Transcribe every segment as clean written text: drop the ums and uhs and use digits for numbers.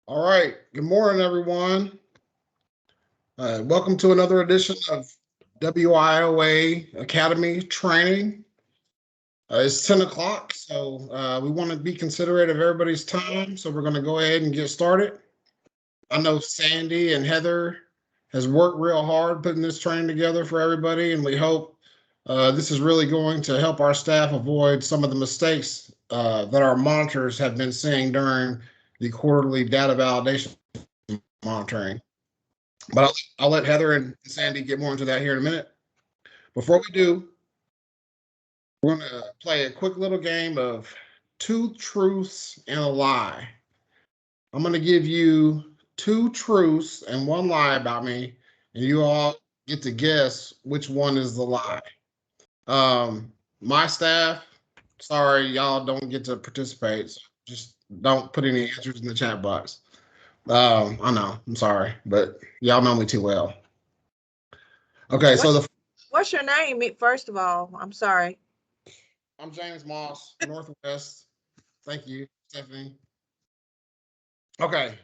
All right. Good morning, everyone. Welcome to another edition of WIOA Academy training. It's 10 o'clock, so we want to be considerate of everybody's time. So we're going to go ahead and get started. I know Sandy and Heather has worked real hard putting this training together for everybody, and we hope this is really going to help our staff avoid some of the mistakes that our monitors have been seeing during the quarterly data validation monitoring. But I'll let Heather and Sandy get more into that here in a minute. Before we do, we're going to play a quick little game of two truths and a lie. I'm going to give you two truths and one lie about me, and you all get to guess which one is the lie. My staff, sorry, y'all don't get to participate. So just don't put any answers in the chat box. I know, I'm sorry, but y'all know me too well. Okay, so What's your name, first of all? I'm sorry. I'm James Moss, Northwest. Thank you, Stephanie. Okay.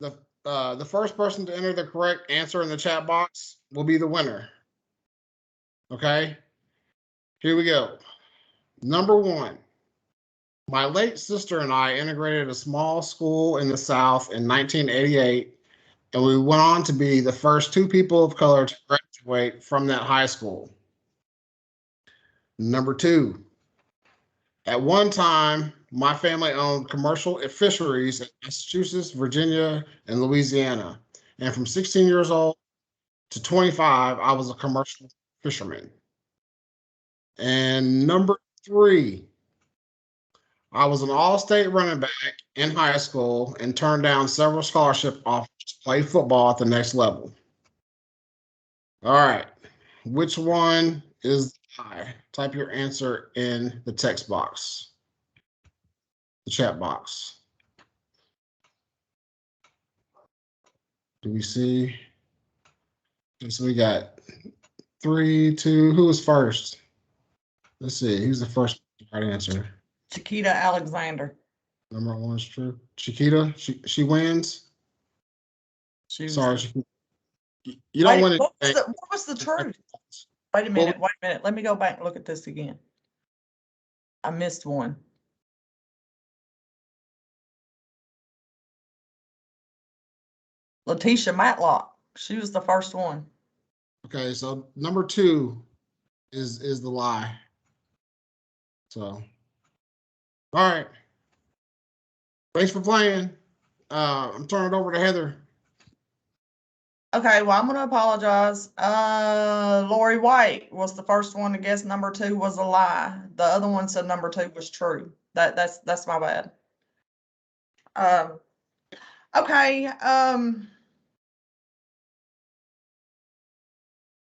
The first person to enter the correct answer in the chat box will be the winner. Okay. Here we go. Number one. My late sister and I integrated a small school in the South in 1988, and we went on to be the first two people of color to graduate from that high school. Number two. At one time, my family owned commercial fisheries in Massachusetts, Virginia, and Louisiana. And from 16 years old to 25, I was a commercial fisherman. And number three, I was an all-state running back in high school and turned down several scholarship offers to play football at the next level. All right, which one is the lie? Type your answer in the text box, the chat box. Do we see? So we got 3, 2. Who was first? Let's see. Who's the first right answer? Chiquita Alexander. Number one is true. Chiquita, she wins. Sorry, Chiquita. You don't win it. What was the truth? Wait a minute. Let me go back and look at this again. I missed one. Letitia Matlock. She was the first one. Okay, so number two is the lie. So, all right. Thanks for playing. I'm turning it over to Heather. Okay, well, I'm going to apologize. Lori White was the first one to guess number two was a lie. The other one said number two was true. That's my bad. Okay.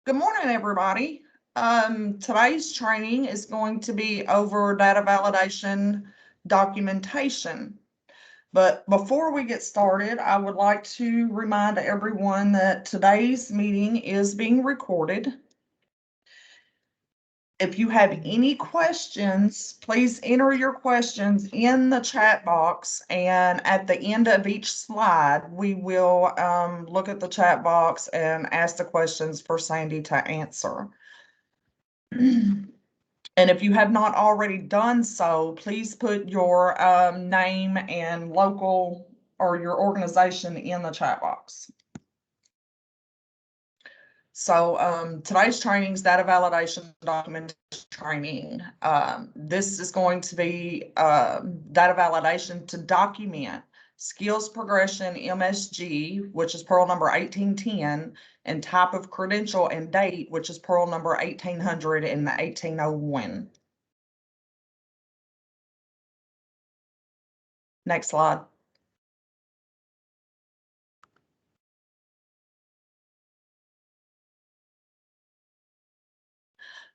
Good morning, everybody. Today's training is going to be over data validation documentation. But before we get started, I would like to remind everyone that today's meeting is being recorded. If you have any questions, please enter your questions in the chat box, and at the end of each slide, we will look at the chat box and ask the questions for Sandy to answer. And if you have not already done so, please put your name and local or your organization in the chat box. So today's training is data validation documentation training. This is going to be data validation to document skills progression MSG, which is Pearl number 1810, and type of credential and date, which is Pearl number 1800 and 1801. Next slide.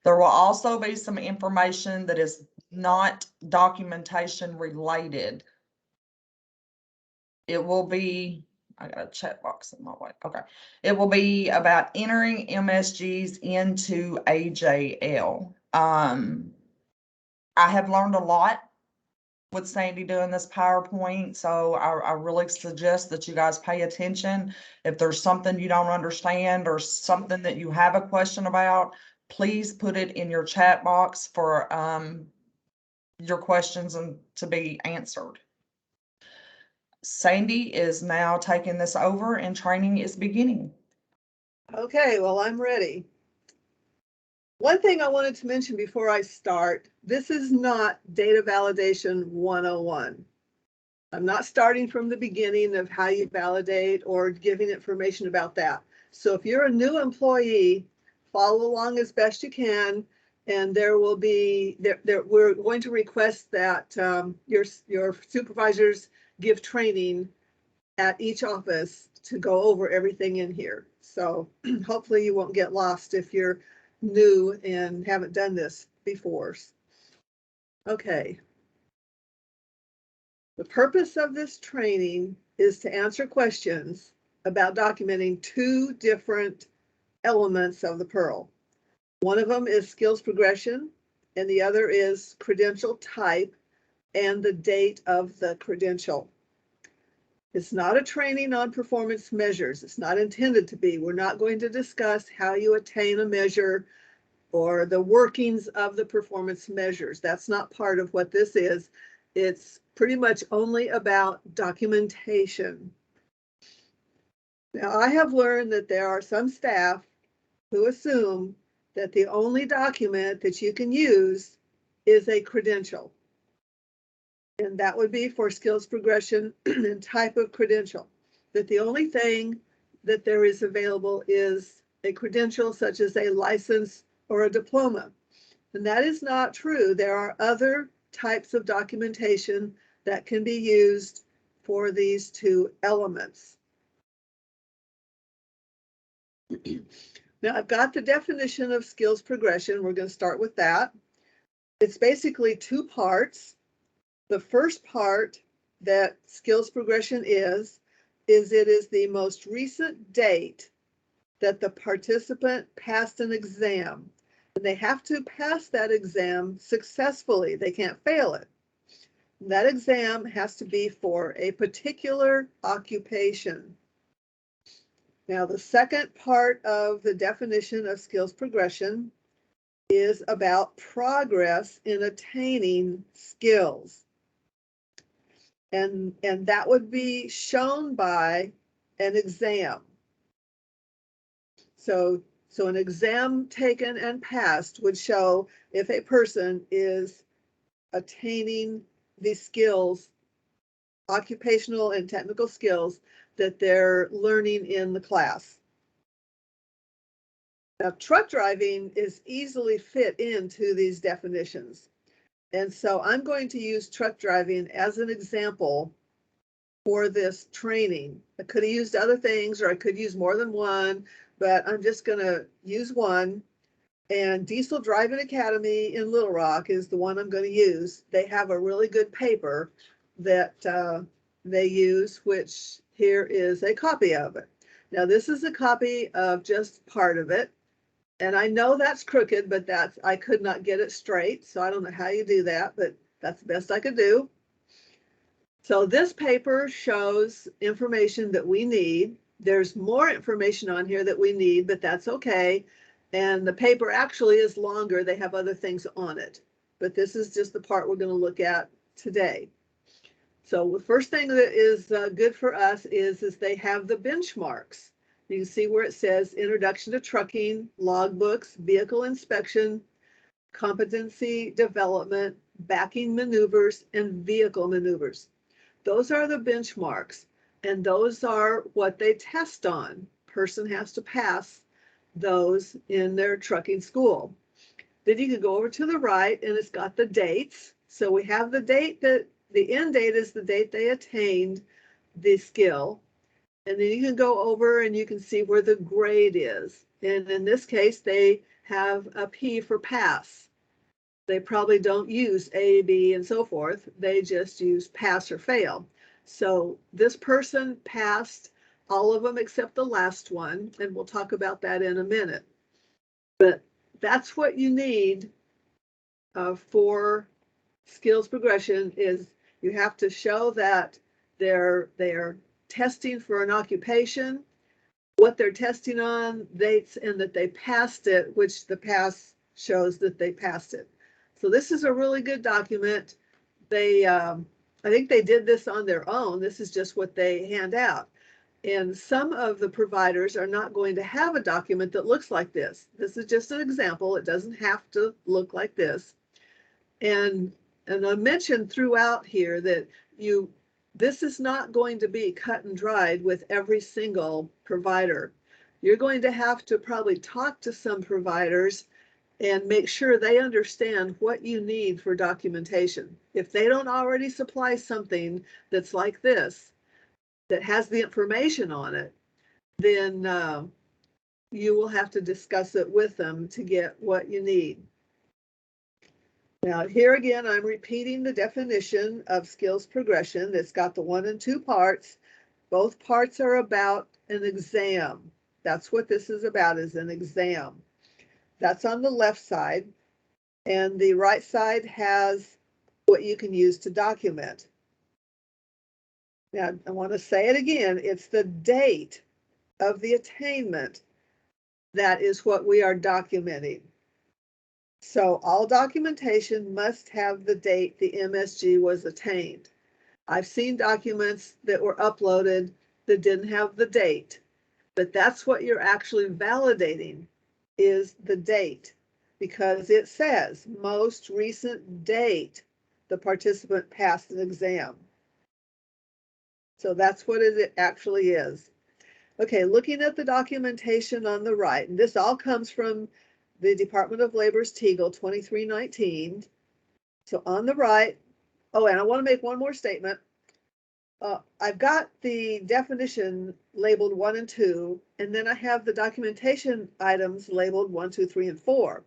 There will also be some information that is not documentation related. It will be, I got a chat box in my way. Okay. It will be about entering MSGs into AJL. I have learned a lot with Sandy doing this PowerPoint, so I really suggest that you guys pay attention. If there's something you don't understand or something that you have a question about, please put it in your chat box for your questions and to be answered. Sandy is now taking this over and training is beginning. Okay, well, I'm ready. One thing I wanted to mention before I start, this is not data validation 101. I'm not starting from the beginning of how you validate or giving information about that. So if you're a new employee, follow along as best you can. And there will be, we're going to request that your supervisors give training at each office to go over everything in here. So hopefully you won't get lost if you're new and haven't done this before. Okay. The purpose of this training is to answer questions about documenting two different elements of the Pearl. One of them is skills progression, and the other is credential type and the date of the credential. It's not a training on performance measures. It's not intended to be. We're not going to discuss how you attain a measure or the workings of the performance measures. That's not part of what this is. It's pretty much only about documentation. Now, I have learned that there are some staff who assume that the only document that you can use is a credential. And that would be for skills progression and type of credential. That the only thing that there is available is a credential such as a license or a diploma. And that is not true. There are other types of documentation that can be used for these two elements. Now I've got the definition of skills progression. We're going to start with that. It's basically two parts. The first part that skills progression is it is the most recent date that the participant passed an exam. And they have to pass that exam successfully. They can't fail it. That exam has to be for a particular occupation. Now, the second part of the definition of skills progression is about progress in attaining skills. And that would be shown by an exam. So an exam taken and passed would show if a person is attaining the skills, occupational and technical skills that they're learning in the class. Now, truck driving is easily fit into these definitions. And so I'm going to use truck driving as an example for this training. I could have used other things, or I could use more than one, but I'm just going to use one. And Diesel Driving Academy in Little Rock is the one I'm going to use. They have a really good paper that they use, which here is a copy of it. Now, this is a copy of just part of it. And I know that's crooked, but I could not get it straight. So I don't know how you do that, but that's the best I could do. So this paper shows information that we need. There's more information on here that we need, but that's okay. And the paper actually is longer. They have other things on it, but this is just the part we're going to look at today. So the first thing that is good for us is they have the benchmarks. You can see where it says Introduction to Trucking, Logbooks, Vehicle Inspection, Competency Development, Backing Maneuvers, and Vehicle Maneuvers. Those are the benchmarks, and those are what they test on. Person has to pass those in their trucking school. Then you can go over to the right, and it's got the dates. So we have the date that the end date is the date they attained the skill. And then you can go over and you can see where the grade is. And in this case, they have a P for pass. They probably don't use A, B, and so forth. They just use pass or fail. So this person passed all of them except the last one, and we'll talk about that in a minute. But that's what you need for skills progression is you have to show that they're testing for an occupation, what they're testing on, dates, and that they passed it, which the pass shows that they passed it. So this is a really good document. They, I think they did this on their own. This is just what they hand out. And some of the providers are not going to have a document that looks like this. This is just an example. It doesn't have to look like this. And I mentioned throughout here that this is not going to be cut and dried with every single provider. You're going to have to probably talk to some providers and make sure they understand what you need for documentation. If they don't already supply something that's like this, that has the information on it, then you will have to discuss it with them to get what you need. Now, here again, I'm repeating the definition of skills progression. It's got the 1 and 2 parts. Both parts are about an exam. That's what this is about, is an exam. That's on the left side. And the right side has what you can use to document. Now, I want to say it again. It's the date of the attainment that is what we are documenting. So all documentation must have the date the MSG was attained. I've seen documents that were uploaded that didn't have the date, but that's what you're actually validating, is the date, because it says most recent date the participant passed an exam. So that's what it actually is. Okay, looking at the documentation on the right, and this all comes from the Department of Labor's Teagle 2319. So on the right, oh, and I want to make one more statement. I've got the definition labeled 1 and 2, and then I have the documentation items labeled 1, 2, 3, and 4.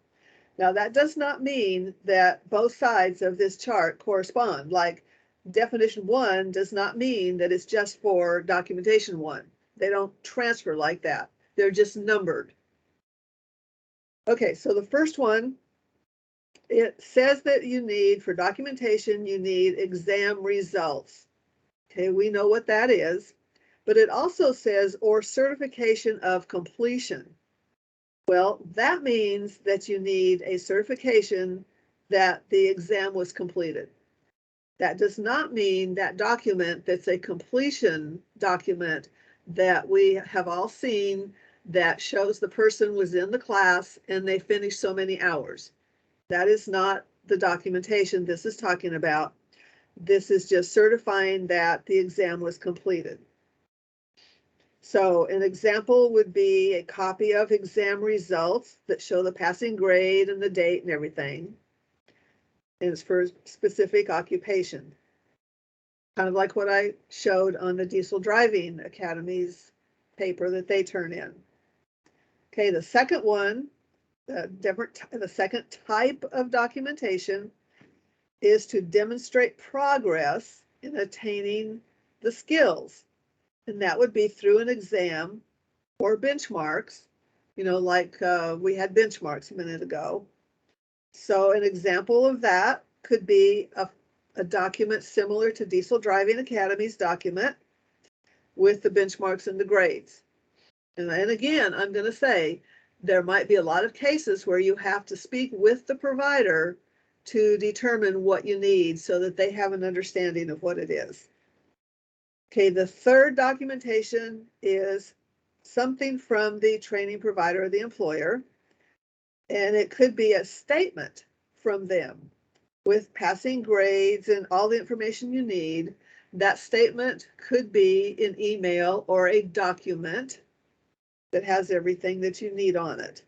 Now that does not mean that both sides of this chart correspond. Like definition 1 does not mean that it's just for documentation 1. They don't transfer like that. They're just numbered. Okay, so the first one, it says that you need, for documentation, you need exam results. Okay, we know what that is, but it also says, or certification of completion. Well, that means that you need a certification that the exam was completed. That does not mean that document that's a completion document that we have all seen that shows the person was in the class and they finished so many hours. That is not the documentation this is talking about. This is just certifying that the exam was completed. So an example would be a copy of exam results that show the passing grade and the date and everything. And it's for a specific occupation. Kind of like what I showed on the Diesel Driving Academy's paper that they turn in. Okay, the second one, the second type of documentation is to demonstrate progress in attaining the skills. And that would be through an exam or benchmarks, you know, like we had benchmarks a minute ago. So an example of that could be a document similar to Diesel Driving Academy's document with the benchmarks and the grades. And again, I'm going to say there might be a lot of cases where you have to speak with the provider to determine what you need so that they have an understanding of what it is. Okay, the third documentation is something from the training provider or the employer, and it could be a statement from them with passing grades and all the information you need. That statement could be an email or a document that has everything that you need on it.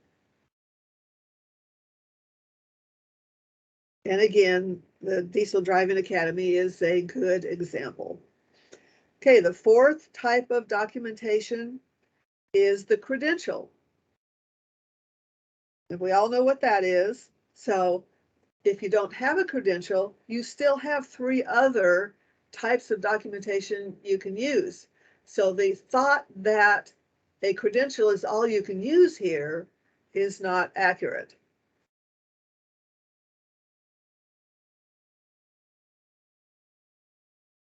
And again, the Diesel Driving Academy is a good example. Okay, the fourth type of documentation is the credential. And we all know what that is. So if you don't have a credential, you still have 3 other types of documentation you can use. So the thought that a credential is all you can use here is not accurate.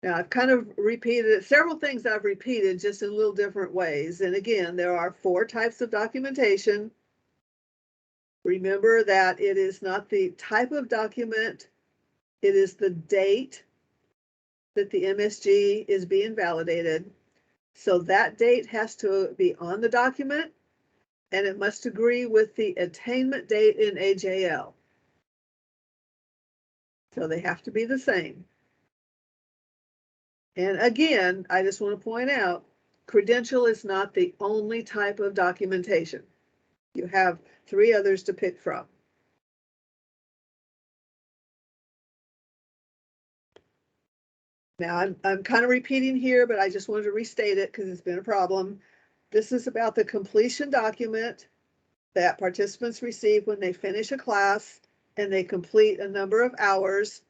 Now, I've kind of repeated several things I've repeated just in little different ways. And again, there are 4 types of documentation. Remember that it is not the type of document, it is the date that the MSG is being validated. So that date has to be on the document, and it must agree with the attainment date in AJL. So they have to be the same. And again, I just want to point out, credential is not the only type of documentation. You have 3 others to pick from. Now, I'm kind of repeating here, but I just wanted to restate it because it's been a problem. This is about the completion document that participants receive when they finish a class and they complete a number of hours.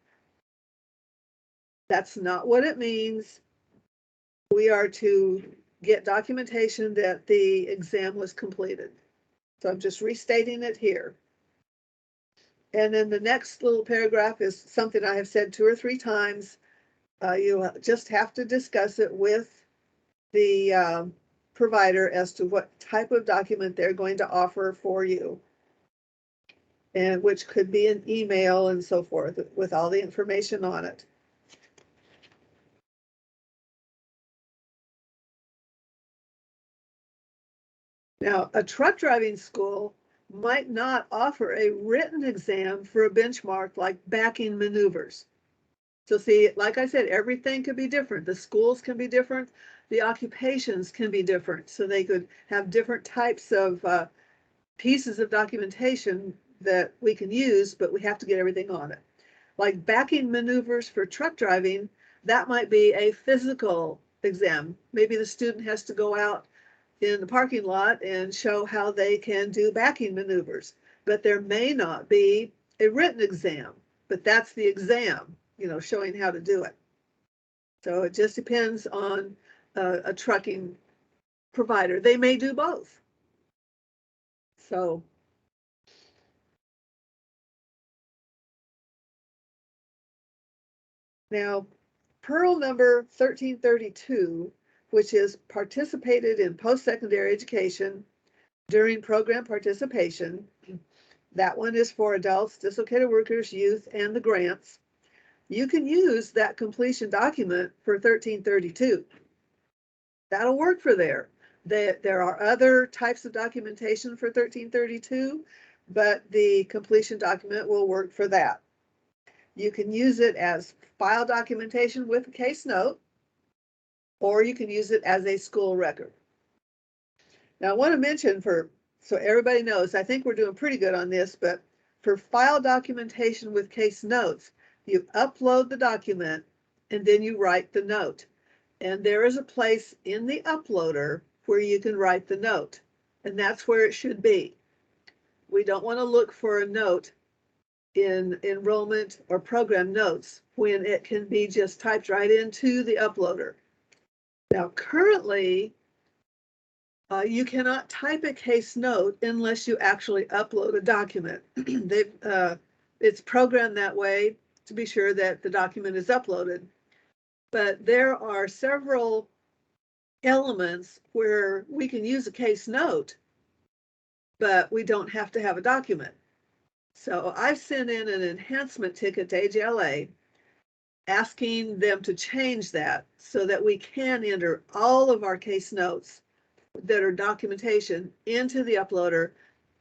That's not what it means. We are to get documentation that the exam was completed. So I'm just restating it here. And then the next little paragraph is something I have said 2 or 3 times. You just have to discuss it with the provider as to what type of document they're going to offer for you, and which could be an email and so forth with all the information on it. Now, a truck driving school might not offer a written exam for a benchmark like backing maneuvers. So see, like I said, everything could be different. The schools can be different. The occupations can be different. So they could have different types of pieces of documentation that we can use, but we have to get everything on it. Like backing maneuvers for truck driving, that might be a physical exam. Maybe the student has to go out in the parking lot and show how they can do backing maneuvers, but there may not be a written exam, but that's the exam, you know, showing how to do it. So it just depends on a trucking provider. They may do both. So now, Pearl number 1332, which is participated in post-secondary education during program participation. That one is for adults, dislocated workers, youth, and the grants. You can use that completion document for 1332. That'll work for there. There are other types of documentation for 1332, but the completion document will work for that. You can use it as file documentation with a case note, or you can use it as a school record. Now, I want to mention so everybody knows, I think we're doing pretty good on this, but for file documentation with case notes, you upload the document and then you write the note. And there is a place in the uploader where you can write the note, and that's where it should be. We don't want to look for a note in enrollment or program notes when it can be just typed right into the uploader. Now, currently, you cannot type a case note unless you actually upload a document. It's programmed that way to be sure that the document is uploaded. But there are several elements where we can use a case note, but we don't have to have a document. So I've sent in an enhancement ticket to AJLA asking them to change that so that we can enter all of our case notes that are documentation into the uploader,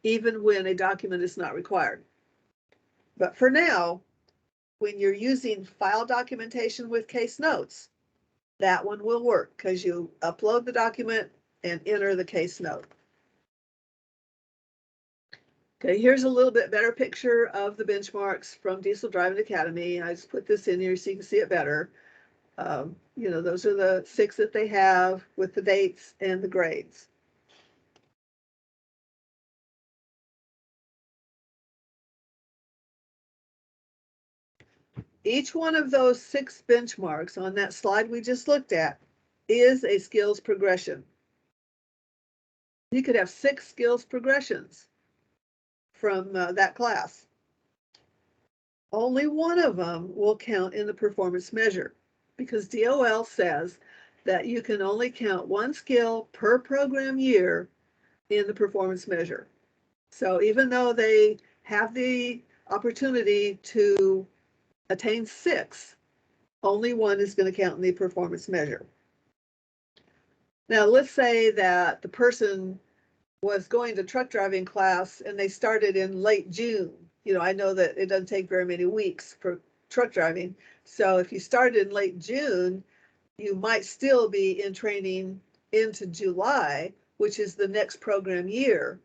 even when a document is not required. But for now, when you're using file documentation with case notes, that one will work because you upload the document and enter the case note. Okay, here's a little bit better picture of the benchmarks from Diesel Driving Academy. I just put this in here so you can see it better. You know, those are the 6 that they have with the dates and the grades. Each one of those 6 benchmarks on that slide we just looked at is a skills progression. You could have 6 skills progressions from that class. Only one of them will count in the performance measure. because DOL says that you can only count one skill per program year in the performance measure. So even though they have the opportunity to attain 6, only one is going to count in the performance measure. Now, let's say that the person was going to truck driving class and they started in late June. You know, I know that it doesn't take very many weeks for truck driving. So if you started in late June, you might still be in training into July, which is the next program year.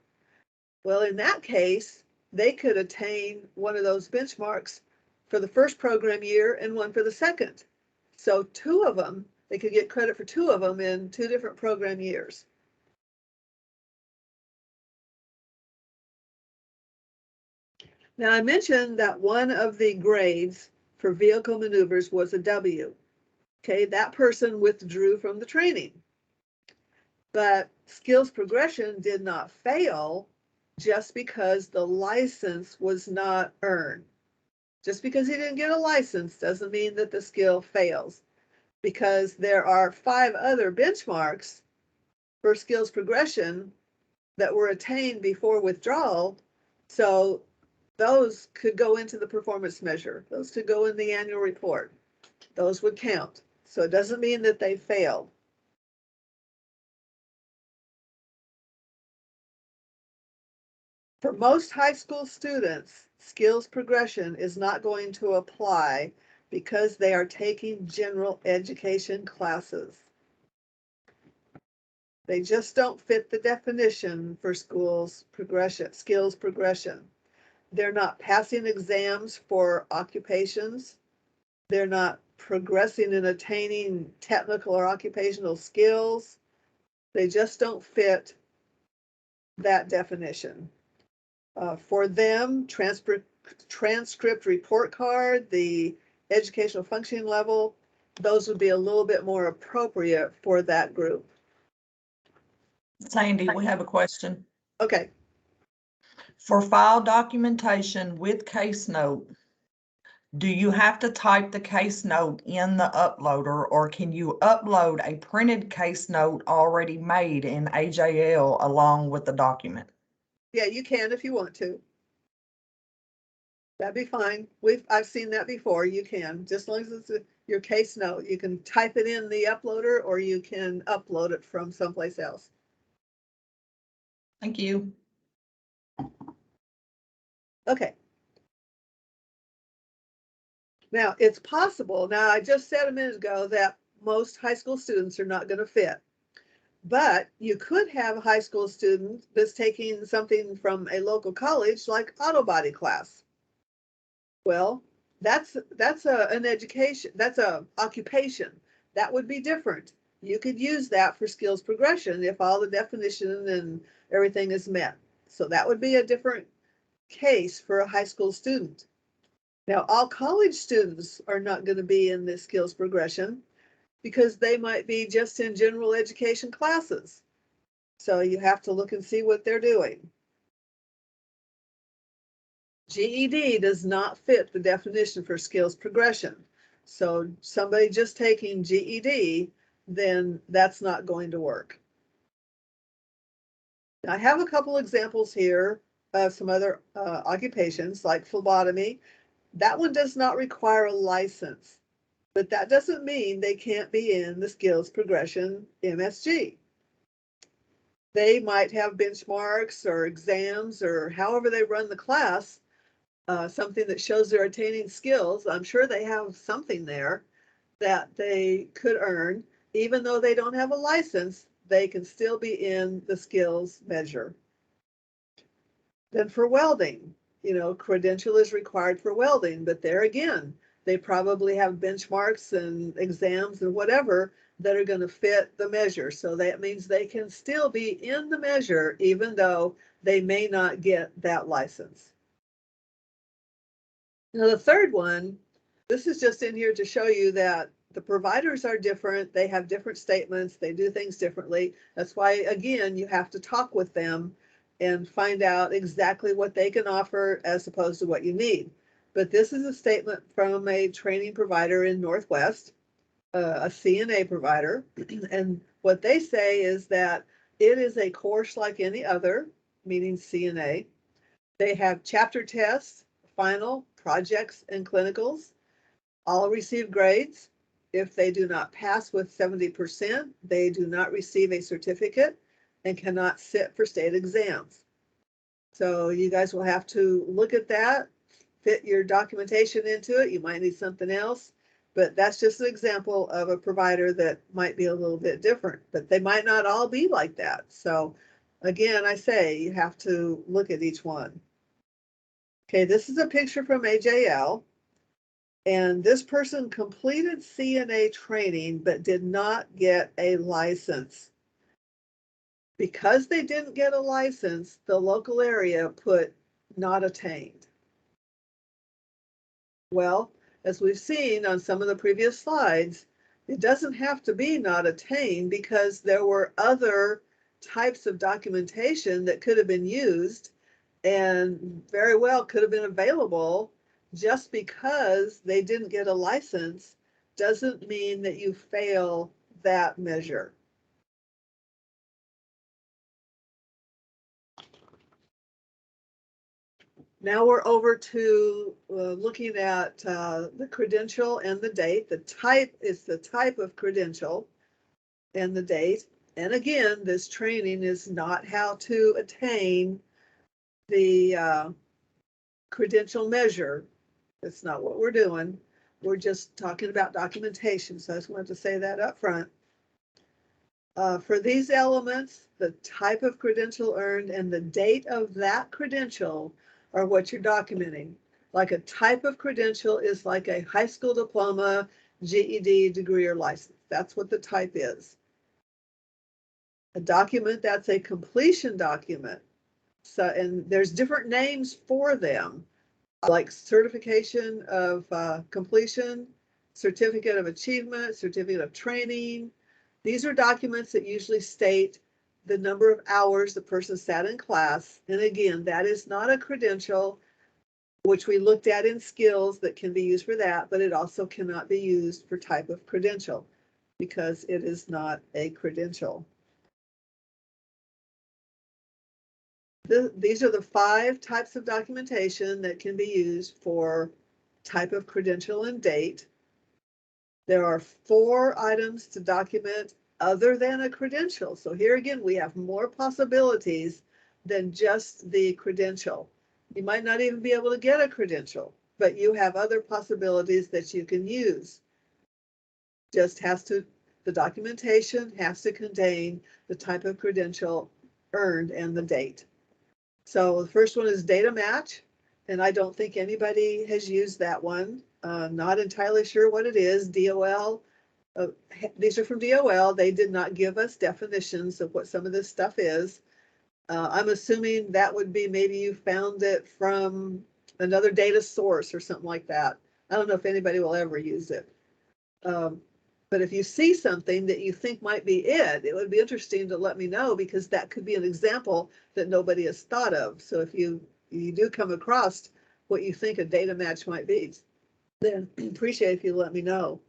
Well, in that case, they could attain one of those benchmarks for the first program year and one for the second. So 2 of them, they could get credit for 2 of them in 2 different program years. Now, I mentioned that one of the grades for vehicle maneuvers was a W. Okay, that person withdrew from the training. But skills progression did not fail just because the license was not earned. Just because he didn't get a license doesn't mean that the skill fails, because there are 5 other benchmarks for skills progression that were attained before withdrawal. So those could go into the performance measure. Those could go in the annual report. Those would count. So it doesn't mean that they failed. For most high school students, skills progression is not going to apply because they are taking general education classes. They just don't fit the definition for skills progression. They're not passing exams for occupations. They're not progressing in attaining technical or occupational skills. They just don't fit that definition. For them, transcript report card, the educational functioning level, those would be a little bit more appropriate for that group. Sandy, we have a question. Okay. For file documentation with case note, do you have to type the case note in the uploader, or can you upload a printed case note already made in AJL along with the document? Yeah, you can if you want to. That'd be fine. I've seen that before. You can, just as long as it's your case note. You can type it in the uploader, or you can upload it from someplace else. Thank you. Okay. Now, it's possible. Now, I just said a minute ago that most high school students are not going to fit. But you could have a high school student that's taking something from a local college like auto body class. Well, that's an education, that's a occupation. That would be different. You could use that for skills progression if all the definition and everything is met. So that would be a different case for a high school student. Now, all college students are not going to be in this skills progression because they might be just in general education classes. So you have to look and see what they're doing. GED does not fit the definition for skills progression. So somebody just taking GED, then that's not going to work. Now, I have a couple examples here of some other occupations like phlebotomy. That one does not require a license, but that doesn't mean they can't be in the skills progression MSG. They might have benchmarks or exams or however they run the class, something that shows they're attaining skills. I'm sure they have something there that they could earn. Even though they don't have a license, they can still be in the skills measure. Then for welding, credential is required for welding, but there again, they probably have benchmarks and exams and whatever that are going to fit the measure. So that means they can still be in the measure, even though they may not get that license. Now, the third one, this is just in here to show you that the providers are different. They have different statements. They do things differently. That's why, again, you have to talk with them and find out exactly what they can offer as opposed to what you need. But this is a statement from a training provider in Northwest. a CNA provider. And what they say is that it is a course like any other, meaning CNA. They have chapter tests, final, projects, and clinicals. All receive grades. If they do not pass with 70%, they do not receive a certificate and cannot sit for state exams. So you guys will have to look at that, fit your documentation into it. You might need something else, but that's just an example of a provider that might be a little bit different, but they might not all be like that. So again, I say you have to look at each one. Okay, this is a picture from AJL. And this person completed CNA training, but did not get a license. Because they didn't get a license, the local area put not attained. Well, as we've seen on some of the previous slides, it doesn't have to be not attained because there were other types of documentation that could have been used and very well could have been available. Just because they didn't get a license doesn't mean that you fail that measure. Now we're over to looking at the credential and the date. The type is the type of credential and the date. And again, this training is not how to attain the credential measure. That's not what we're doing. We're just talking about documentation. So I just wanted to say that up front. For these elements, the type of credential earned and the date of that credential are what you're documenting. Like a type of credential is like a high school diploma, GED, degree, or license. That's what the type is. A document, that's a completion document. So, and there's different names for them, like certification of completion, certificate of achievement, certificate of training. These are documents that usually state the number of hours the person sat in class. And again, that is not a credential, which we looked at in skills that can be used for that, but it also cannot be used for type of credential because it is not a credential. These are the 5 types of documentation that can be used for type of credential and date. There are 4 items to document other than a credential. So here again, we have more possibilities than just the credential. You might not even be able to get a credential, but you have other possibilities that you can use. Just the documentation has to contain the type of credential earned and the date. So the first one is data match, and I don't think anybody has used that one. Not entirely sure what it is. DOL, these are from DOL. They did not give us definitions of what some of this stuff is. I'm assuming that would be maybe you found it from another data source or something like that. I don't know if anybody will ever use it. But if you see something that you think might be it would be interesting to let me know, because that could be an example that nobody has thought of. So if you do come across what you think a data match might be, then appreciate if you let me know.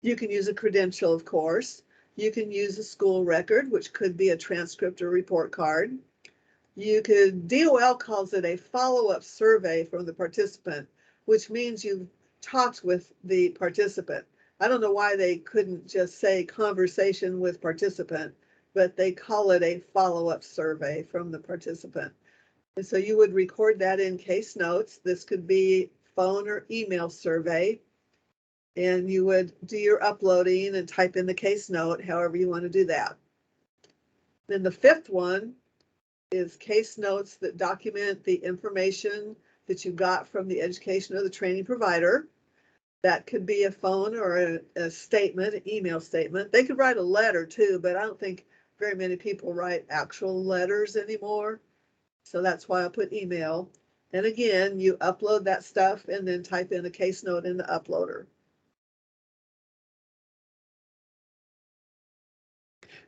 You can use a credential, of course. You can use a school record, which could be a transcript or report card. DOL calls it a follow-up survey from the participant, which means you've talked with the participant. I don't know why they couldn't just say conversation with participant, but they call it a follow-up survey from the participant. And so you would record that in case notes. This could be phone or email survey. And you would do your uploading and type in the case note, however you want to do that. Then the 5th one is case notes that document the information that you got from the education or the training provider. That could be a phone or a statement, an email statement. They could write a letter too, but I don't think very many people write actual letters anymore. So that's why I put email. And again, you upload that stuff and then type in a case note in the uploader.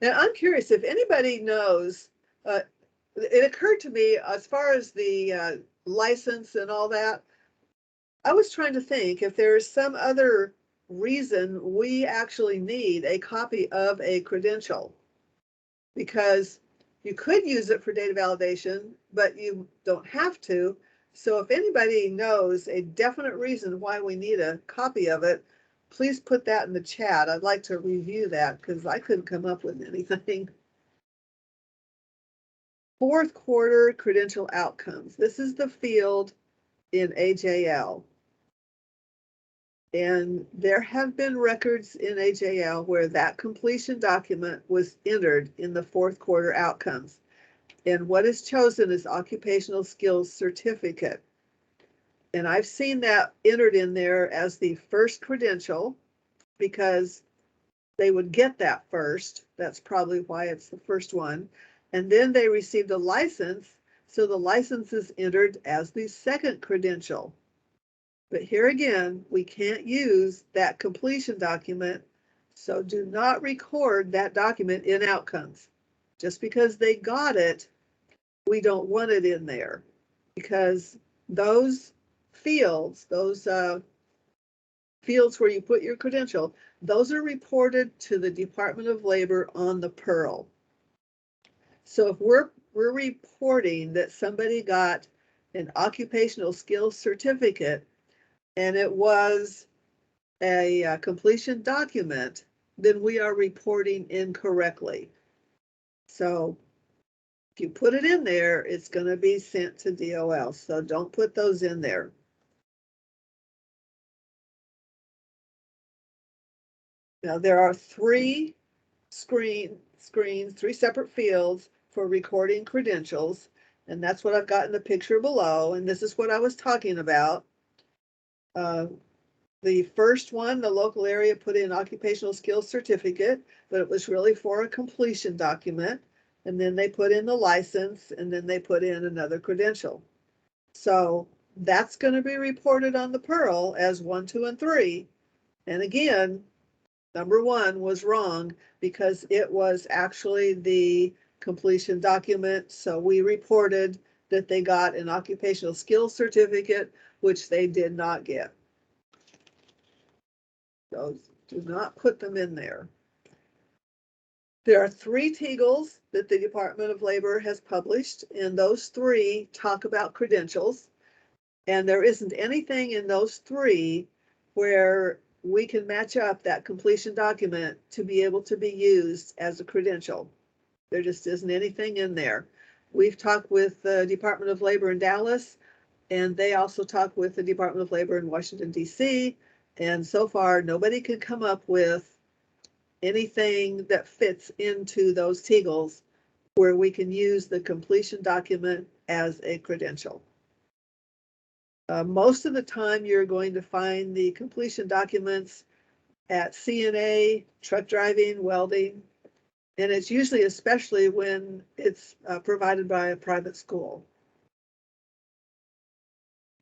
Now, I'm curious if anybody knows, it occurred to me as far as the license and all that, I was trying to think if there's some other reason we actually need a copy of a credential. Because you could use it for data validation, but you don't have to. So if anybody knows a definite reason why we need a copy of it, please put that in the chat. I'd like to review that because I couldn't come up with anything. Fourth quarter credential outcomes. This is the field in AJL. And there have been records in AJL where that completion document was entered in the fourth quarter outcomes. And what is chosen is occupational skills certificate. And I've seen that entered in there as the first credential because they would get that first. That's probably why it's the first one. And then they received a license. So the license is entered as the second credential. But here again, we can't use that completion document. So do not record that document in outcomes. Just because they got it, we don't want it in there because those fields, fields where you put your credential, those are reported to the Department of Labor on the Pearl. So if we're reporting that somebody got an occupational skills certificate and it was a completion document, then we are reporting incorrectly. So if you put it in there, it's going to be sent to DOL. So don't put those in there. Now there are three screens, three separate fields for recording credentials. And that's what I've got in the picture below. And this is what I was talking about. The first one, the local area put in occupational skills certificate, but it was really for a completion document. And then they put in the license, and then they put in another credential. So that's going to be reported on the Pearl as 1, 2, and 3. And again, number 1 was wrong because it was actually the completion document. So we reported that they got an occupational skills certificate, which they did not get. So do not put them in there. There are 3 TEGLs that the Department of Labor has published, and those 3 talk about credentials. And there isn't anything in those 3 where we can match up that completion document to be able to be used as a credential. There just isn't anything in there. We've talked with the Department of Labor in Dallas, and they also talk with the Department of Labor in Washington, D.C. And so far, nobody can come up with anything that fits into those TEGLs where we can use the completion document as a credential. Most of the time, you're going to find the completion documents at CNA, truck driving, welding, and it's usually especially when it's provided by a private school.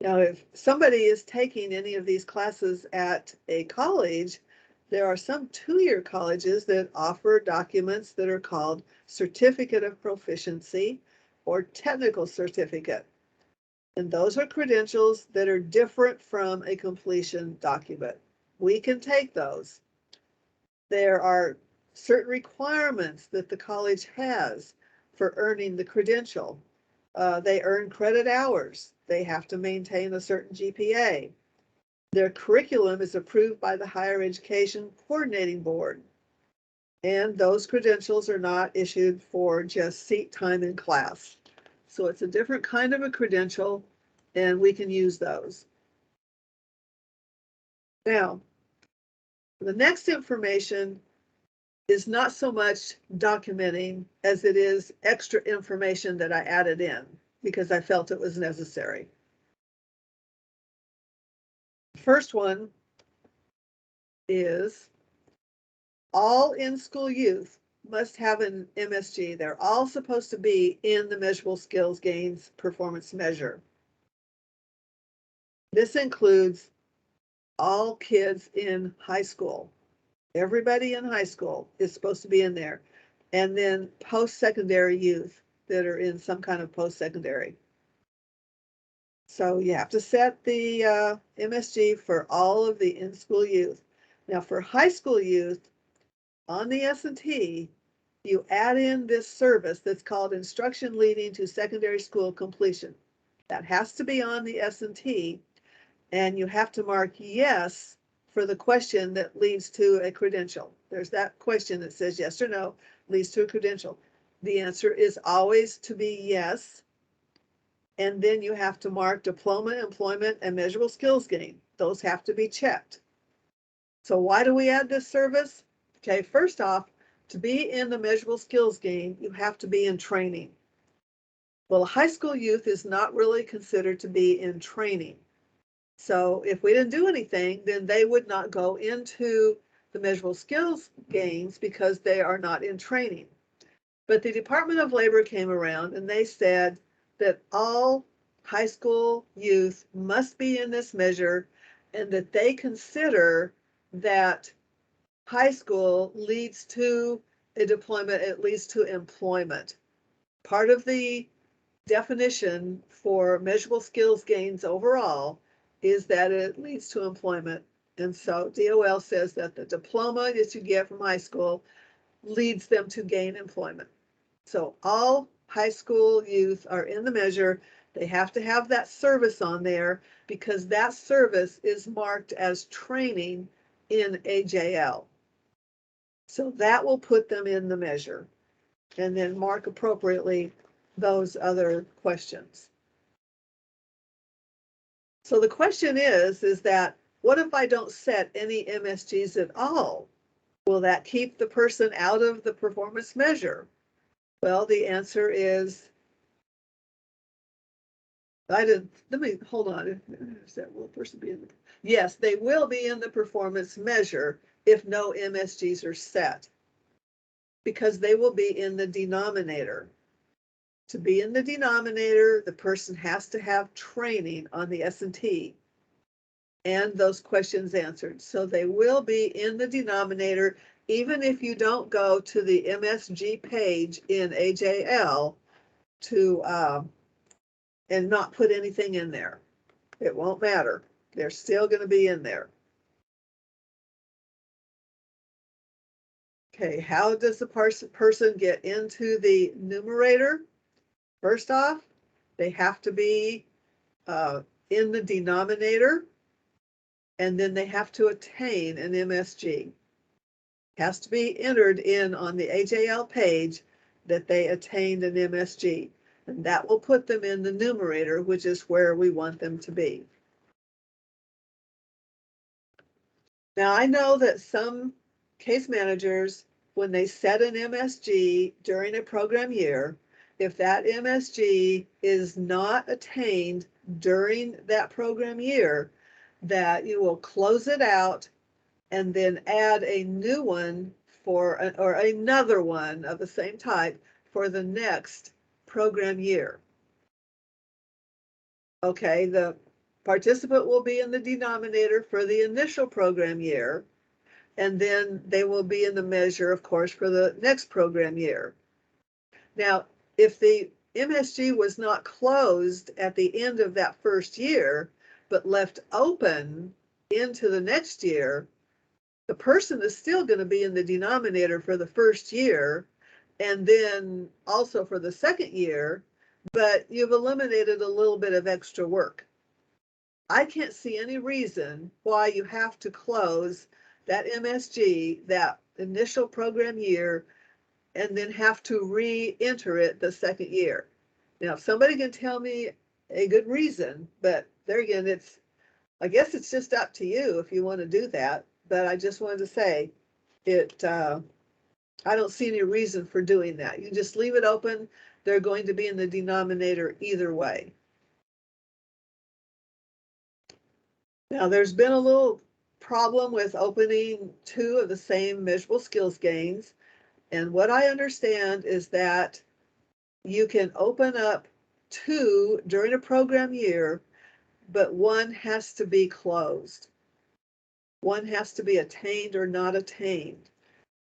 Now, if somebody is taking any of these classes at a college, there are some 2-year colleges that offer documents that are called Certificate of Proficiency or Technical Certificate. And those are credentials that are different from a completion document. We can take those. There are certain requirements that the college has for earning the credential. They earn credit hours. They have to maintain a certain GPA. Their curriculum is approved by the Higher Education Coordinating Board. And those credentials are not issued for just seat time in class. So it's a different kind of a credential, and we can use those. Now, the next information is not so much documenting as it is extra information that I added in because I felt it was necessary. First one is all in-school youth must have an MSG. They're all supposed to be in the measurable skills gains performance measure. This includes all kids in high school. Everybody in high school is supposed to be in there. And then post-secondary youth that are in some kind of post-secondary. So you have to set the MSG for all of the in-school youth. Now for high school youth, on the S&T, you add in this service that's called Instruction Leading to Secondary School Completion. That has to be on the S&T, and you have to mark yes for the question that leads to a credential. There's that question that says yes or no, leads to a credential. The answer is always to be yes. And then you have to mark diploma, employment, and measurable skills gain. Those have to be checked. So why do we add this service? Okay, first off, to be in the measurable skills gain, you have to be in training. Well, high school youth is not really considered to be in training. So if we didn't do anything, then they would not go into the measurable skills gains because they are not in training. But the Department of Labor came around and they said that all high school youth must be in this measure, and that they consider that high school leads to a deployment, it leads to employment. Part of the definition for measurable skills gains overall is that it leads to employment. And so DOL says that the diploma that you get from high school leads them to gain employment. So all high school youth are in the measure. They have to have that service on there because that service is marked as training in AJL. So that will put them in the measure, and then mark appropriately those other questions. So the question is that what if I don't set any MSGs at all? Will that keep the person out of the performance measure? Well, the answer is, let me, hold on. Is that, will the person be in the, yes, they will be in the performance measure if no MSGs are set, because they will be in the denominator. To be in the denominator, the person has to have training on the S&T and those questions answered. So they will be in the denominator, even if you don't go to the MSG page in AJL to and not put anything in there. It won't matter. They're still going to be in there. Okay, how does the person get into the numerator? First off, they have to be in the denominator, and then they have to attain an MSG. Has to be entered in on the AJL page that they attained an MSG, and that will put them in the numerator, which is where we want them to be. Now, I know that some case managers, when they set an MSG during a program year, if that MSG is not attained during that program year, that you will close it out and then add a new one or another one of the same type for the next program year. Okay, the participant will be in the denominator for the initial program year, and then they will be in the measure, of course, for the next program year. Now, if the MSG was not closed at the end of that first year, but left open into the next year, the person is still going to be in the denominator for the first year, and then also for the second year, but you've eliminated a little bit of extra work. I can't see any reason why you have to close that MSG, that initial program year, and then have to re-enter it the second year. Now, if somebody can tell me a good reason, but there again, I guess it's just up to you if you want to do that. But I just wanted to say I don't see any reason for doing that. You just leave it open. They're going to be in the denominator either way. Now, there's been a little problem with opening two of the same measurable skills gains. And what I understand is that you can open up two during a program year, but one has to be closed. One has to be attained or not attained.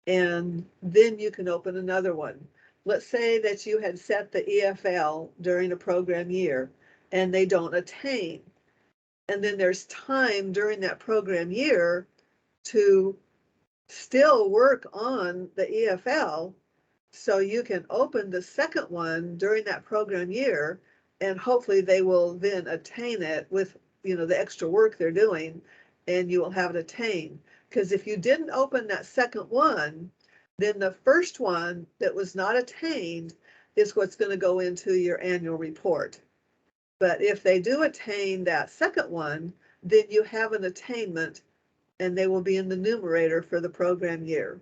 And then you can open another one. Let's say that you had set the EFL during a program year and they don't attain. And then there's time during that program year to still work on the EFL, so you can open the second one during that program year, and hopefully they will then attain it with, you know, the extra work they're doing, and you will have it attained. Because if you didn't open that second one, then the first one that was not attained is what's going to go into your annual report. But if they do attain that second one, then you have an attainment, and they will be in the numerator for the program year.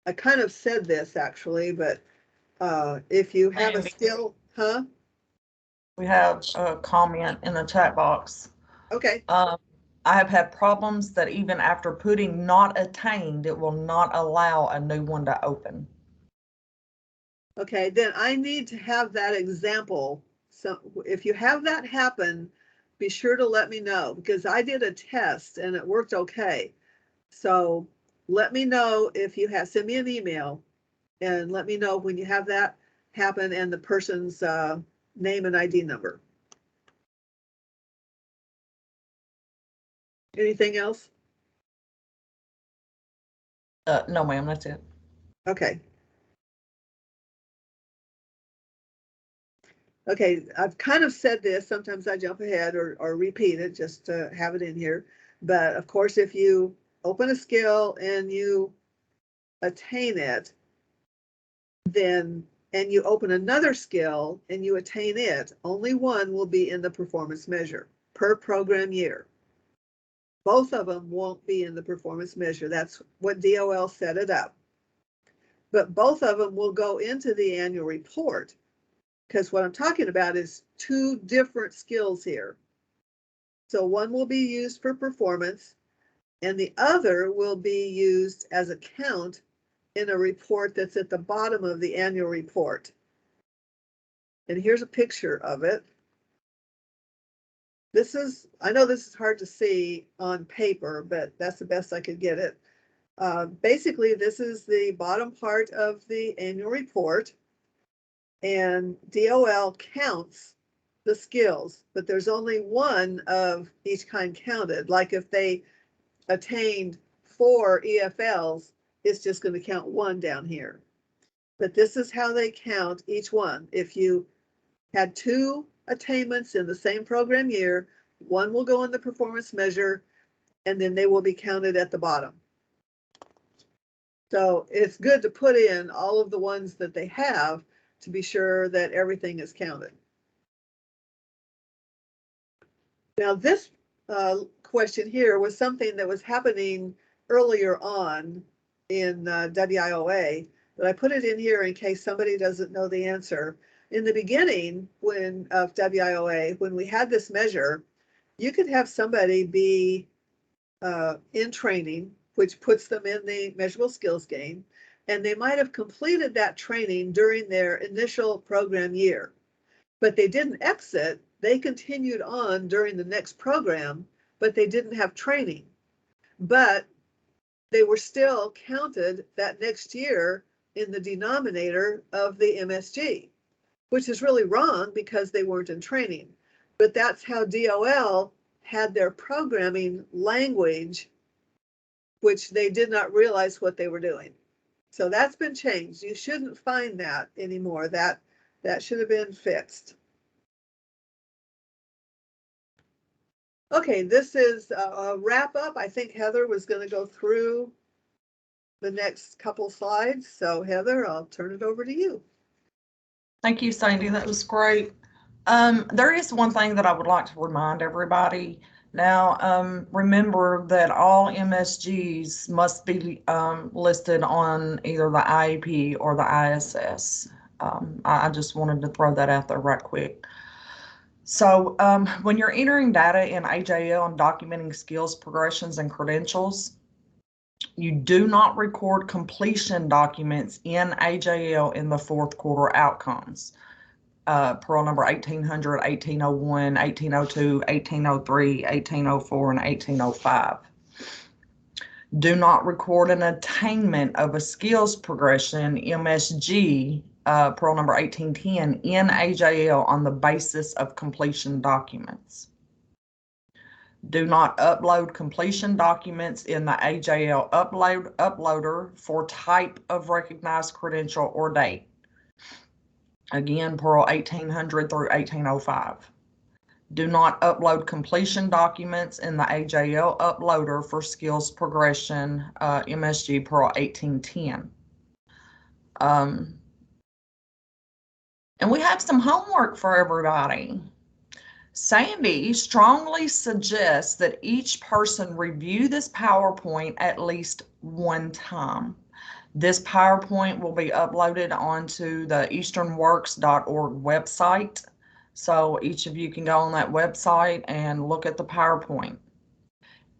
I kind of said this actually, but if you have a Randy. skill, huh? We have a comment in the chat box. Okay, I have had problems that even after putting not attained, it will not allow a new one to open. okay, then I need to have that example. So if you have that happen, be sure to let me know, because I did a test and it worked okay. So let me know if you have, send me an email and let me know when you have that happen and the person's name and ID number. Anything else? No, ma'am, that's it. Okay. Okay, I've kind of said this, sometimes I jump ahead or repeat it just to have it in here. But of course, if you open a skill and you attain it, then, and you open another skill and you attain it, only one will be in the performance measure per program year. Both of them won't be in the performance measure. That's what DOL set it up. But both of them will go into the annual report, because what I'm talking about is two different skills here. So one will be used for performance and the other will be used as a count in a report that's at the bottom of the annual report. And here's a picture of it. This is, I know this is hard to see on paper, but that's the best I could get it. Basically, this is the bottom part of the annual report. And DOL counts the skills, but there's only one of each kind counted. Like if they attained 4 EFLs, it's just going to count 1 down here. But this is how they count each one. If you had 2 attainments in the same program year, one will go in the performance measure, and then they will be counted at the bottom. So it's good to put in all of the ones that they have to be sure that everything is counted. Now this question here was something that was happening earlier on in WIOA, but I put it in here in case somebody doesn't know the answer. In the beginning of WIOA, when we had this measure, you could have somebody be in training, which puts them in the measurable skills gain, and they might have completed that training during their initial program year, but they didn't exit. They continued on during the next program, but they didn't have training. But they were still counted that next year in the denominator of the MSG, which is really wrong because they weren't in training. But that's how DOL had their programming language, which they did not realize what they were doing. So that's been changed. You shouldn't find that anymore. That should have been fixed. Okay, this is a wrap up. I think Heather was going to go through the next couple slides. So Heather, I'll turn it over to you. Thank you, Sandy. That was great. There is one thing that I would like to remind everybody. Now, remember that all MSGs must be listed on either the IEP or the ISS. I just wanted to throw that out there right quick. So when you're entering data in AJL and documenting skills, progressions, and credentials, you do not record completion documents in AJL in the 4th quarter outcomes. Parole number 1800, 1801, 1802, 1803, 1804, and 1805. Do not record an attainment of a skills progression, MSG, Pearl number 1810 in AJL on the basis of completion documents. Do not upload completion documents in the AJL uploader for type of recognized credential or date. Again, Pearl 1800 through 1805. Do not upload completion documents in the AJL uploader for skills progression, MSG Pearl 1810. And we have some homework for everybody. Sandy strongly suggests that each person review this PowerPoint at least one time. This PowerPoint will be uploaded onto the easternworks.org website. So each of you can go on that website and look at the PowerPoint.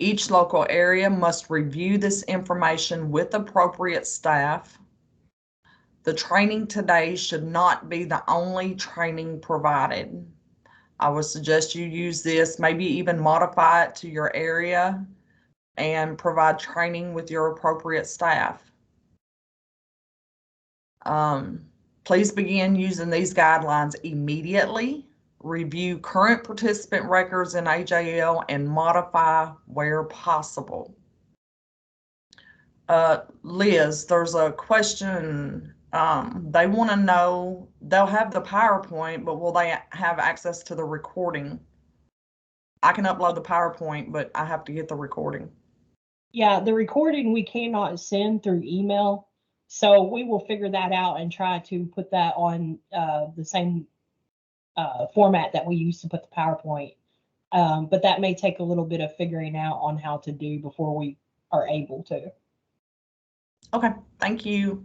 Each local area must review this information with appropriate staff. The training today should not be the only training provided. I would suggest you use this, maybe even modify it to your area and provide training with your appropriate staff. Please begin using these guidelines immediately. Review current participant records in AJL and modify where possible. Liz, there's a question. They want to know, they'll have the PowerPoint, but will they have access to the recording? I can upload the PowerPoint, but I have to get the recording. Yeah, the recording we cannot send through email. So we will figure that out and try to put that on the same format that we use to put the PowerPoint. But that may take a little bit of figuring out on how to do before we are able to. Okay, thank you.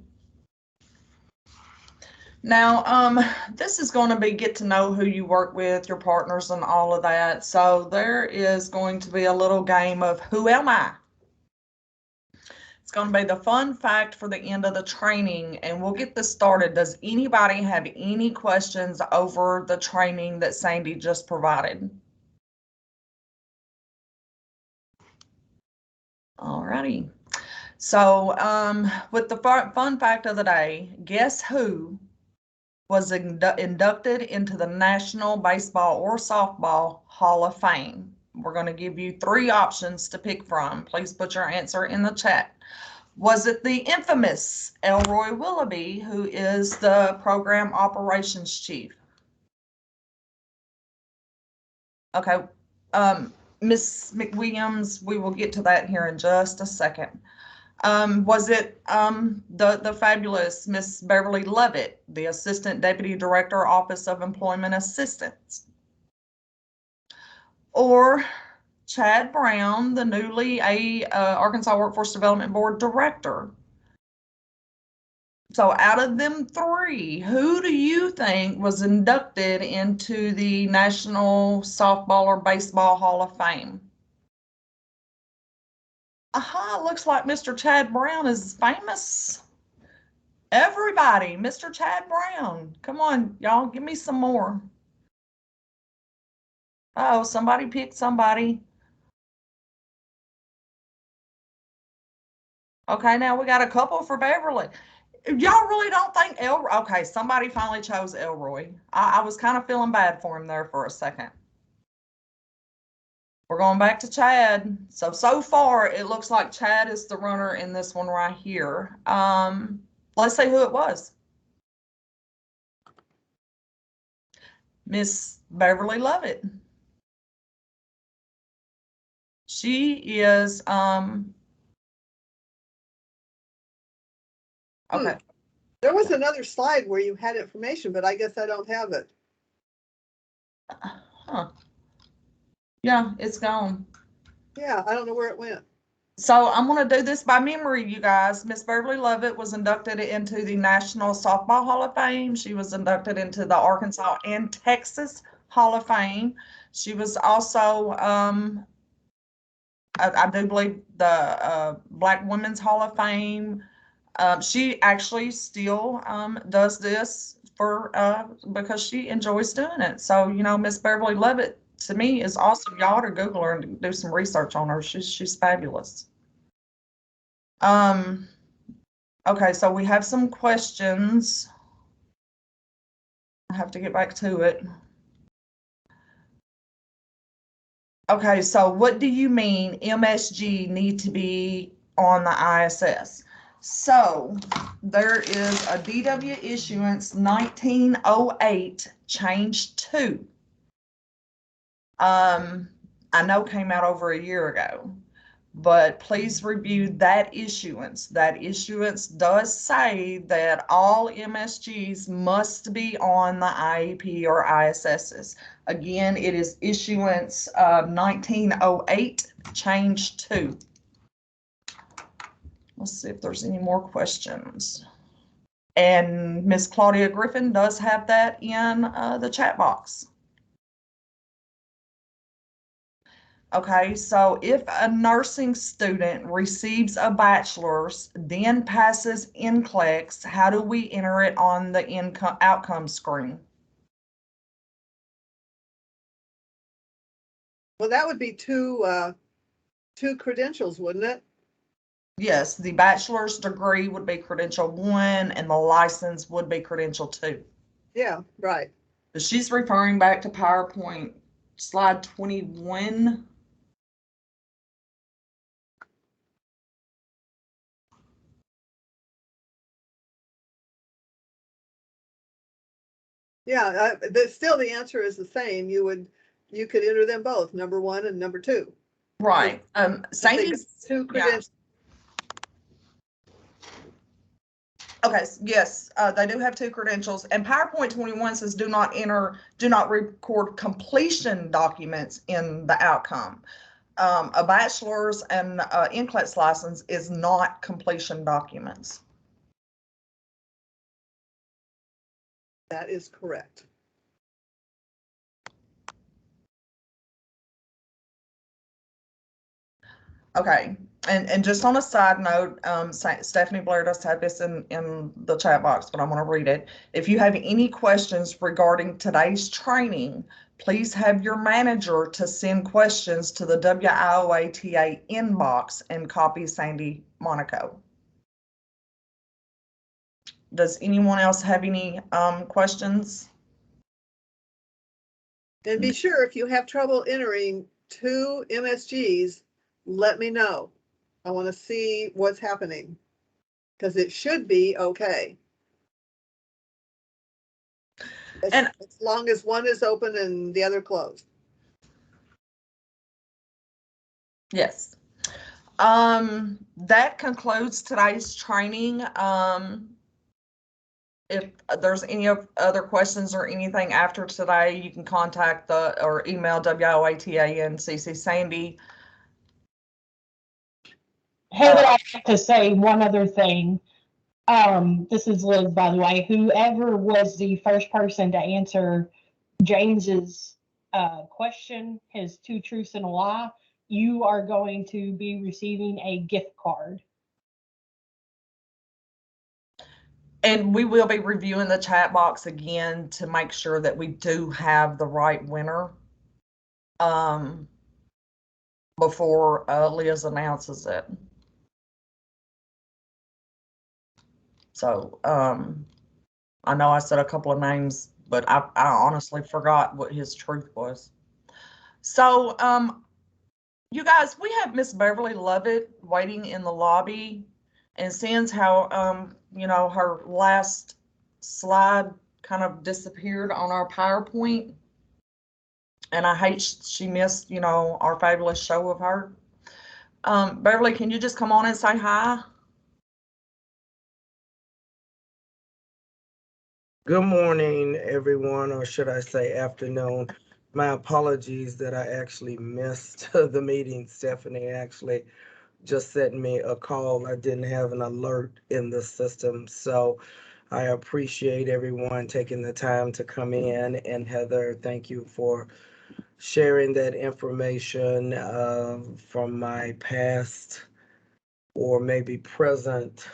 Now, this is going to be get to know who you work with, your partners and all of that. So there is going to be a little game of who am I? It's going to be the fun fact for the end of the training, and we'll get this started. Does anybody have any questions over the training that Sandy just provided? All righty. So with the fun fact of the day, guess who was inducted into the National Baseball or Softball Hall of Fame? We're going to give you 3 options to pick from. Please put your answer in the chat. Was it the infamous Elroy Willoughby, who is the program operations chief? Okay, Ms. McWilliams, we will get to that here in just a second. Was it the fabulous Miss Beverly Lovett, the Assistant Deputy Director, Office of Employment Assistance? Or Chad Brown, the newly Arkansas Workforce Development Board Director? So out of them 3, who do you think was inducted into the National Softball or Baseball Hall of Fame? Aha, looks like Mr. Chad Brown is famous. Everybody, Mr. Chad Brown. Come on, y'all, give me some more. Oh, somebody picked somebody. Okay, now we got a couple for Beverly. Y'all really don't think Elroy? Okay, somebody finally chose Elroy. I was kind of feeling bad for him there for a second. We're going back to Chad. So far, it looks like Chad is the runner in this one right here. Let's see who it was. Miss Beverly Lovett. She is, okay. There was another slide where you had information, but I guess I don't have it. Huh. Yeah, it's gone. Yeah, I don't know where it went. So I'm going to do this by memory, you guys. Miss Beverly Lovett was inducted into the National Softball Hall of Fame. She was inducted into the Arkansas and Texas Hall of Fame. She was also, I do believe, the Black Women's Hall of Fame. She actually still does this for because she enjoys doing it. So, you know, Miss Beverly Lovett, to me, is awesome. Y'all ought to Google her and do some research on her. She's fabulous. Okay, so we have some questions. I have to get back to it. Okay, so what do you mean MSG need to be on the ISS? So there is a DW issuance 1908 change 2. I know came out over a year ago, but please review that issuance. That issuance does say that all MSGs must be on the IEP or ISSs. Again, it is issuance 1908 change 2. Let's see if there's any more questions. And Miss Claudia Griffin does have that in the chat box. Okay, so if a nursing student receives a bachelor's, then passes NCLEX, how do we enter it on the outcome screen? Well, that would be two credentials, wouldn't it? Yes, the bachelor's degree would be credential 1 and the license would be credential 2. Yeah, right. But she's referring back to PowerPoint slide 21. Yeah, still the answer is the same. You could enter them both, number 1 and number 2. Right. I think Sandy's two credentials. Okay, yes, they do have 2 credentials, and PowerPoint 21 says do not record completion documents in the outcome. A bachelor's and NCLEX license is not completion documents. That is correct. Okay, and just on a side note, Stephanie Blair does have this in the chat box, but I'm going to read it. If you have any questions regarding today's training, please have your manager to send questions to the WIOA-TA inbox and copy Sandy Monaco. Does anyone else have any questions? And be sure, if you have trouble entering 2 MSGs, let me know. I want to see what's happening, because it should be okay. As long as one is open and the other closed. Yes. That concludes today's training. If there's any other questions or anything after today, you can contact or email WIOA-TA and CC Sandy. Heather, I'd like to say one other thing. This is Liz, by the way. Whoever was the first person to answer James's question, his 2 truths and a lie, you are going to be receiving a gift card. And we will be reviewing the chat box again to make sure that we do have the right winner before Liz announces it. So I know I said a couple of names, but I honestly forgot what his truth was. So you guys, we have Miss Beverly Lovett waiting in the lobby, and seeing how you know, her last slide kind of disappeared on our PowerPoint, and I hate she missed, you know, our fabulous show of her. Beverly, can you just come on and say hi? Good morning, everyone, or should I say afternoon. My apologies that I actually missed the meeting. Stephanie actually just sent me a call. I didn't have an alert in the system. So I appreciate everyone taking the time to come in. And Heather, thank you for sharing that information from my past or maybe present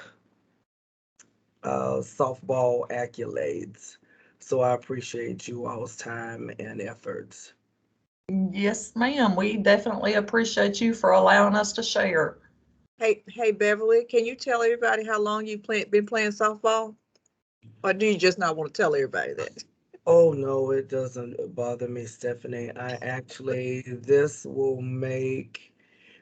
softball accolades. So I appreciate you all's time and efforts. Yes, ma'am. We definitely appreciate you for allowing us to share. Hey Beverly, can you tell everybody how long you've been playing softball? Or do you just not want to tell everybody that? Oh, no, it doesn't bother me, Stephanie. This will make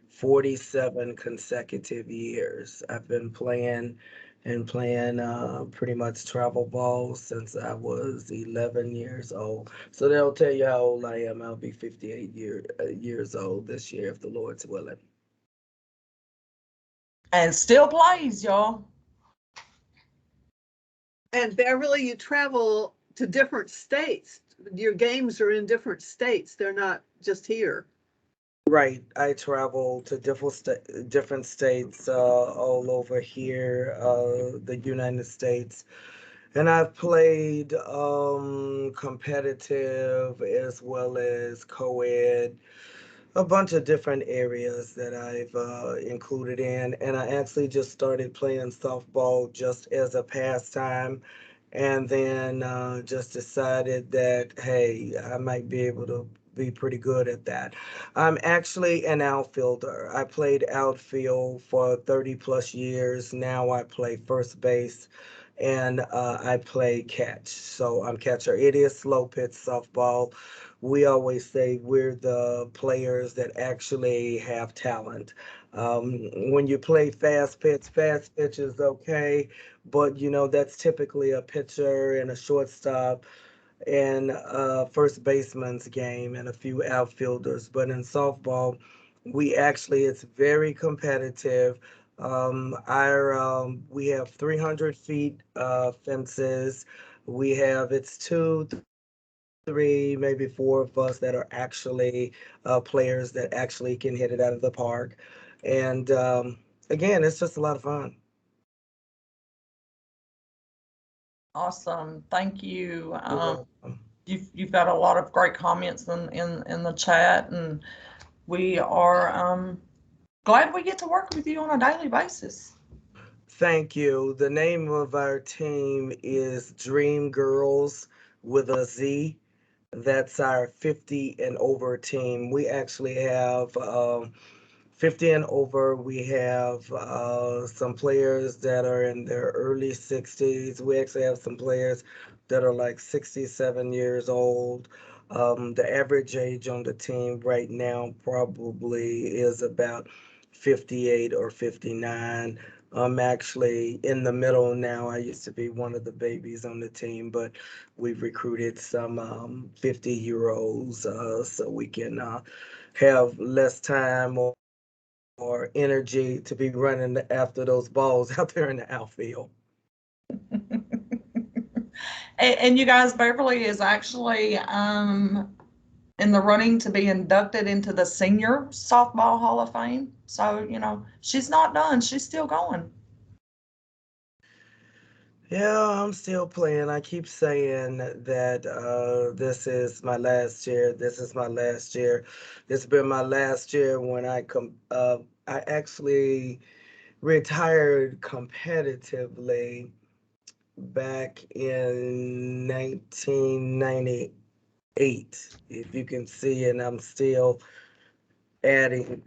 47 consecutive years. I've been playing pretty much travel ball since I was 11 years old. So they'll tell you how old I am. I'll be 58 years old this year if the Lord's willing. And still plays, y'all. And Beverly, you travel to different states. Your games are in different states. They're not just here. Right. I travel to different states all over here, the United States. And I've played competitive as well as co-ed, a bunch of different areas that I've included in. And I actually just started playing softball just as a pastime. And then just decided that, hey, I might be able to be pretty good at that. I'm actually an outfielder. I played outfield for 30 plus years. Now I play first base and I play catch. So I'm catcher. It is slow pitch softball. We always say we're the players that actually have talent. When you play fast pitch is okay, but that's typically a pitcher and a shortstop and a first baseman's game and a few outfielders. But in softball, it's very competitive. We have 300 feet fences. It's two, three, maybe four of us that are actually players that actually can hit it out of the park. And again, it's just a lot of fun. Awesome. Thank you. You're welcome. You've got a lot of great comments in the chat, and we are glad we get to work with you on a daily basis. Thank you. The name of our team is Dream Girls with a Z. That's our 50 and over team. We actually have 50 and over. We have some players that are in their early 60s. We actually have some players that are like 67 years old. The average age on the team right now probably is about 58 or 59. I'm actually in the middle now. I used to be one of the babies on the team, but we've recruited some 50-year-olds so we can have less time or energy to be running after those balls out there in the outfield. And you guys, Beverly is actually in the running to be inducted into the Senior Softball Hall of Fame. So, she's not done. She's still going. Yeah, I'm still playing. I keep saying that this is my last year. This is my last year. It's been my last year when I actually retired competitively back in 1998. If you can see, and I'm still adding,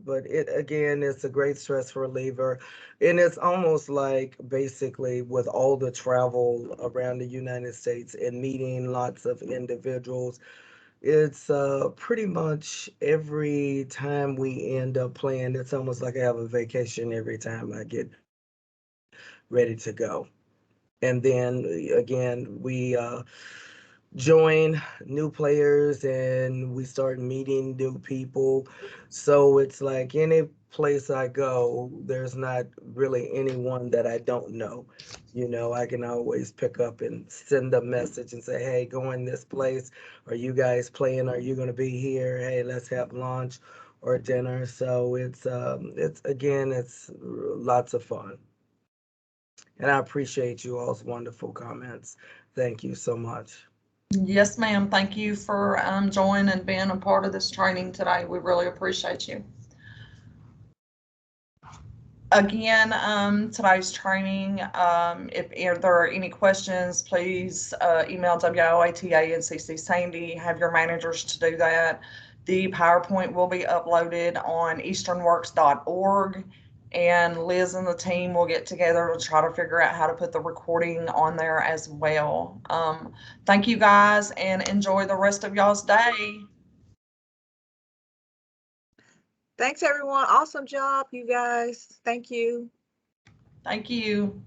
but it again, it's a great stress reliever, and it's almost like basically with all the travel around the United States and meeting lots of individuals, it's pretty much every time we end up playing, it's almost like I have a vacation every time I get ready to go. And then again, we join new players and we start meeting new people. So it's like any place I go, there's not really anyone that I don't know. I can always pick up and send a message and say, hey, go in this place. Are you guys playing? Are you going to be here? Hey, let's have lunch or dinner. So it's lots of fun. And I appreciate you all's wonderful comments. Thank you so much. Yes, ma'am. Thank you for joining and being a part of this training today. We really appreciate you. Again, today's training, if there are any questions, please email WOATA and CC Sandy. Have your managers to do that. The PowerPoint will be uploaded on easternworks.org, and Liz and the team will get together to try to figure out how to put the recording on there as well. Thank you guys, and enjoy the rest of y'all's day. Thanks, everyone. Awesome job, you guys. Thank you. Thank you.